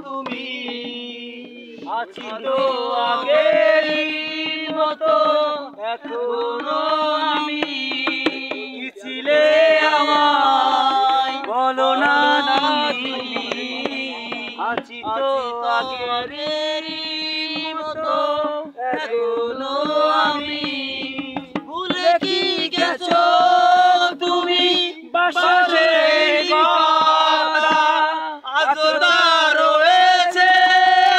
তুমি আছি তো আগেরই মতো এখনো আমি কি ছিলে আমায় বলো না তুমি আছি তো আগেরই মতো এখনো আমি ভুলে কি গেছো তুমি বাসরের কথা আজও তা রয়েছে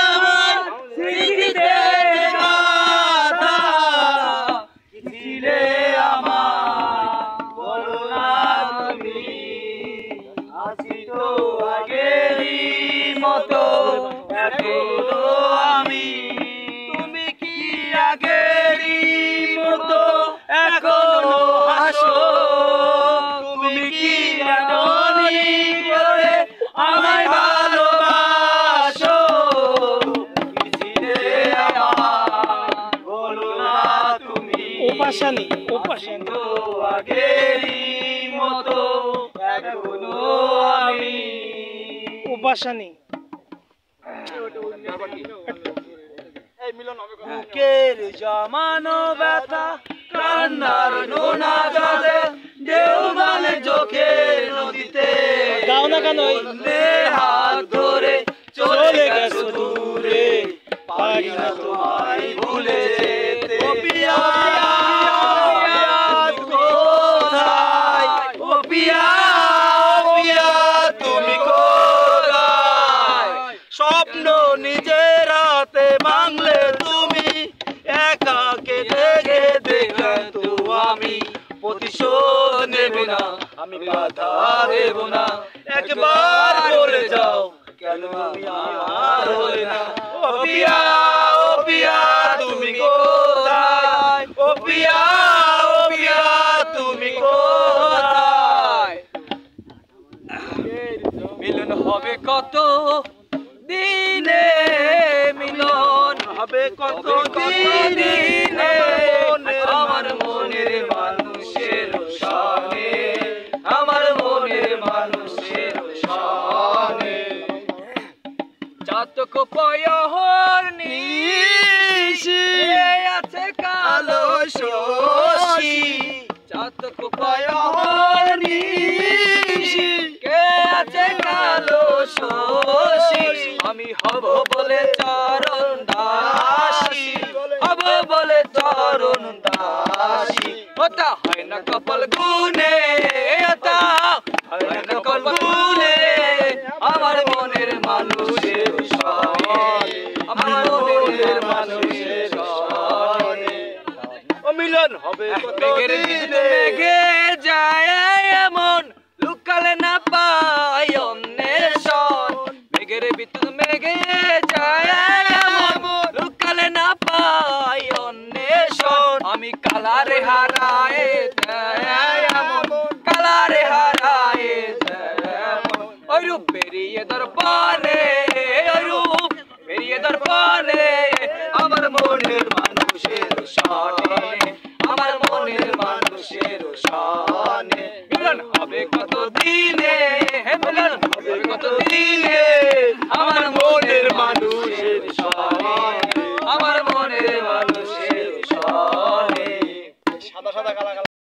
আমার স্মৃতিতে গাথা কি ছিলে আমার বলো না তুমি আছি তো আগেরই মতো এখনো আমি তুমি কি আগেরই মতো এখনো হাসো তুমি কি জানি করে আমায় ভালোবাসো কি ছিলে আমার বলো না তুমি উপাসনী তো আগেরই মতো এখনো আমি উপাসনী বুকের জমানো ব্যথা কান্নার নোনা জলে ঢেউ মানে চোখের নদীতে গাও না কেন হাত ধরে চলে গেছো দূরে পারি না তোমায় ভুলে যেতে ও পিয়া কোথায় ও পিয়া তুমি কোথায় স্বপ্ন নিজের হাতে ভাঙলে তুমি একা কেটে দেখে তো আমি প্রতিশোধ নেব না আমি বাধা দেব না একবার বলে যাও কেন তুমি আমার হলে না ও পিয়া তুমি কোথায় ও পিয়া তুমি কোথায় মিলন হবে কত দিনে মিলন হবে কত দিনে আমার মনের মানুষের সনে আমার মনের মানুষের সনে চাতক পয়হর নিশি আছে কালো শশী চাতক পয়হর নিশি কে আছে কালো শশী আমি হব বলে চরণ দাসী হব বলে চরণ দাসী ওটা হয় না কপাল গুনে ওটা হয় না কপাল গুনে আমার মনের মানুষের সনে আমার মনের মানুষের সনে ও মিলন হবে কত দিনে মেঘে যায় এমন লুকালে না পাই অন্বেষণ মেঘের ভিতর মেঘে যায় এমন লুকালে না পাই অন্বেষণ আমি কালারে হারায় এমন কালারে হারায় ওই রূপ পেরিয়ে দর্পণে ওই রূপ পেরিয়ে দর্পণে আমার মনের মানুষের সনে আমার মনের মানুষের সনে মিলন হবে কত দিনে মিলন হবে কত দিনে